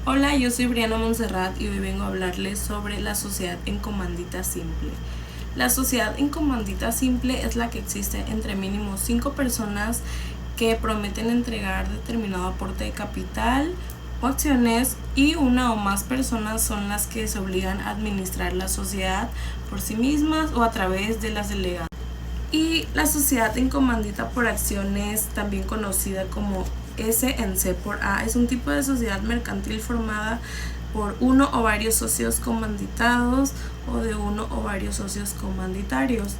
Hola, yo soy Briana Montserrat y hoy vengo a hablarles sobre la sociedad en comandita simple. La sociedad en comandita simple es la que existe entre mínimo 5 personas que prometen entregar determinado aporte de capital o acciones, y una o más personas son las que se obligan a administrar la sociedad por sí mismas o a través de las delegadas. Y la sociedad en comandita por acciones, también conocida como S en C por A, es un tipo de sociedad mercantil formada por uno o varios socios comanditados o de uno o varios socios comanditarios.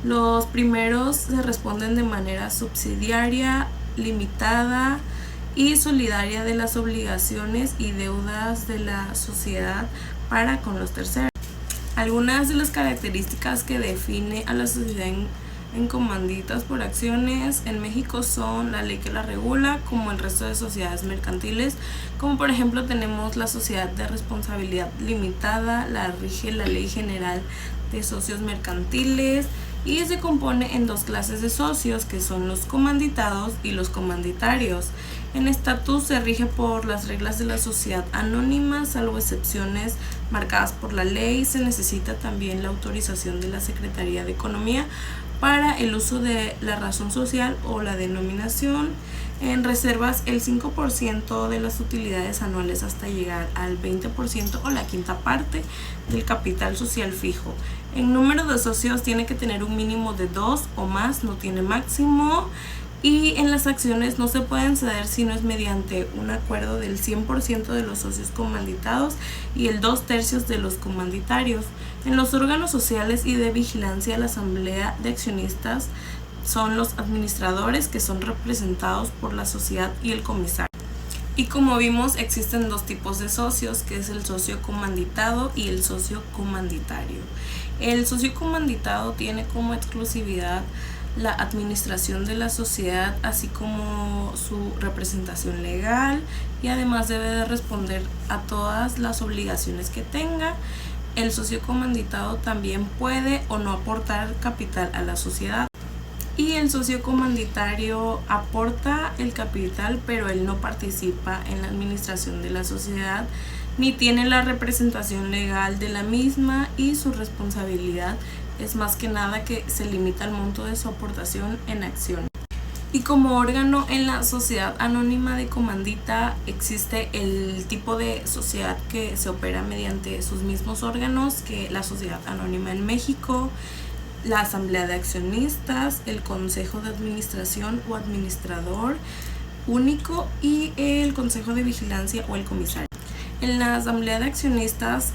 Los primeros se responden de manera subsidiaria, limitada y solidaria de las obligaciones y deudas de la sociedad para con los terceros. Algunas de las características que define a la sociedad en comanditas por acciones en México son la ley que la regula, como el resto de sociedades mercantiles, como por ejemplo tenemos la sociedad de responsabilidad limitada, la rige la Ley General de Socios Mercantiles y se compone en dos clases de socios, que son los comanditados y los comanditarios. En estatus se rige por las reglas de la sociedad anónima, salvo excepciones marcadas por la ley. Se necesita también la autorización de la Secretaría de Economía para el uso de la razón social o la denominación. En reservas el 5% de las utilidades anuales hasta llegar al 20% o la quinta parte del capital social fijo. En número de socios tiene que tener un mínimo de 2 o más, no tiene máximo. Y en las acciones no se pueden ceder si no es mediante un acuerdo del 100% de los socios comanditados y el 2/3 de los comanditarios. En los órganos sociales y de vigilancia, la asamblea de accionistas son los administradores, que son representados por la sociedad y el comisario. Y como vimos, existen dos tipos de socios, que es el socio comanditado y el socio comanditario. El socio comanditado tiene como exclusividad la administración de la sociedad, así como su representación legal, y además debe de responder a todas las obligaciones que tenga. El socio comanditado también puede o no aportar capital a la sociedad. Y el socio comanditario aporta el capital, pero él no participa en la administración de la sociedad ni tiene la representación legal de la misma, y su responsabilidad es más que nada que se limita al monto de su aportación en acción. Y como órgano en la sociedad anónima de comandita existe el tipo de sociedad que se opera mediante sus mismos órganos, que la sociedad anónima en México, la asamblea de accionistas, el consejo de administración o administrador único y el consejo de vigilancia o el comisario. En la asamblea de accionistas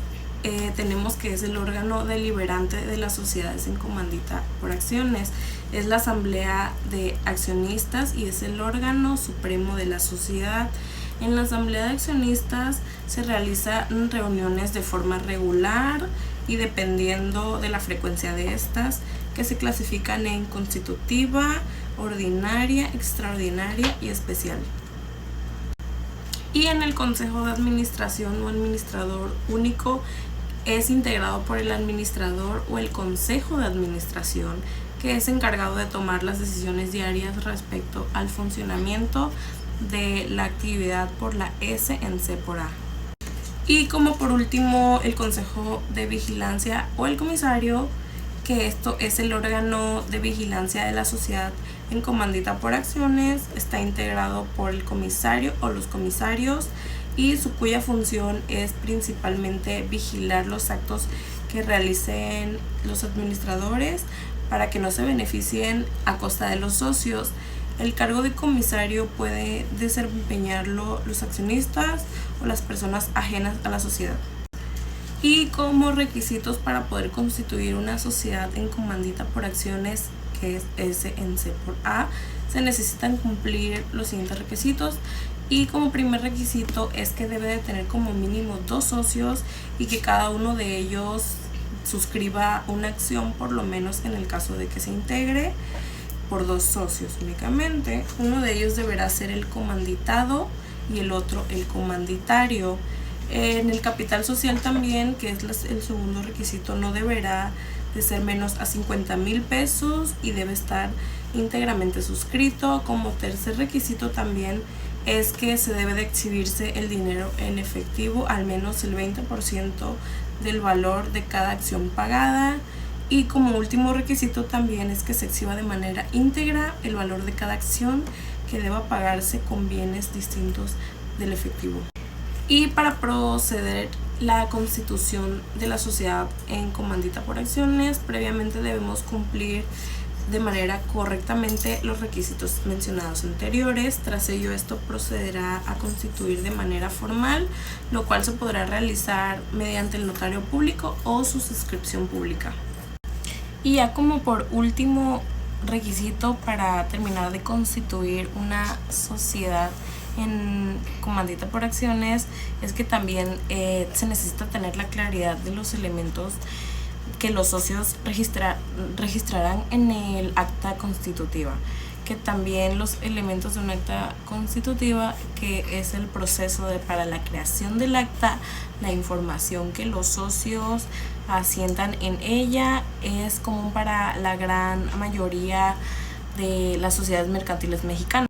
tenemos que es el órgano deliberante de las sociedades en comandita por acciones. Es la asamblea de accionistas y es el órgano supremo de la sociedad. En la asamblea de accionistas se realizan reuniones de forma regular y dependiendo de la frecuencia de estas, que se clasifican en constitutiva, ordinaria, extraordinaria y especial. Y en el consejo de administración o administrador único es integrado por el administrador o el consejo de administración, que es encargado de tomar las decisiones diarias respecto al funcionamiento de la actividad por la S en C por A. Y como por último, el consejo de vigilancia o el comisario, que esto es el órgano de vigilancia de la sociedad en comandita por acciones, está integrado por el comisario o los comisarios, y cuya función es principalmente vigilar los actos que realicen los administradores para que no se beneficien a costa de los socios. El cargo de comisario puede desempeñarlo los accionistas o las personas ajenas a la sociedad. Y como requisitos para poder constituir una sociedad en comandita por acciones, que es S en C por A, se necesitan cumplir los siguientes requisitos. Y como primer requisito es que debe de tener como mínimo 2 socios y que cada uno de ellos suscriba una acción, por lo menos en el caso de que se integre por 2 socios únicamente. Uno de ellos deberá ser el comanditado y el otro el comanditario. En el capital social también, que es el segundo requisito, no deberá de ser menos a 50,000 pesos y debe estar íntegramente suscrito. Como tercer requisito también es que se debe de exhibirse el dinero en efectivo, al menos el 20% del valor de cada acción pagada. Y como último requisito también es que se exhiba de manera íntegra el valor de cada acción que deba pagarse con bienes distintos del efectivo. Y para proceder la constitución de la sociedad en comandita por acciones, previamente debemos cumplir de manera correctamente los requisitos mencionados anteriores. Tras ello, esto procederá a constituir de manera formal, lo cual se podrá realizar mediante el notario público o su suscripción pública. Y ya como por último requisito para terminar de constituir una sociedad en comandita por acciones, es que también se necesita tener la claridad de los elementos que los socios registrarán en el acta constitutiva, que también los elementos de un acta constitutiva, que es el proceso para la creación del acta, la información que los socios asientan en ella, es común para la gran mayoría de las sociedades mercantiles mexicanas.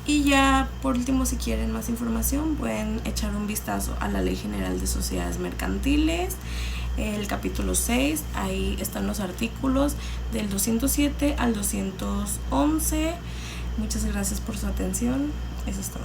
Y ya por último, si quieren más información, pueden echar un vistazo a la Ley General de Sociedades Mercantiles, el capítulo 6, ahí están los artículos del 207 al 211. Muchas gracias por su atención, eso es todo.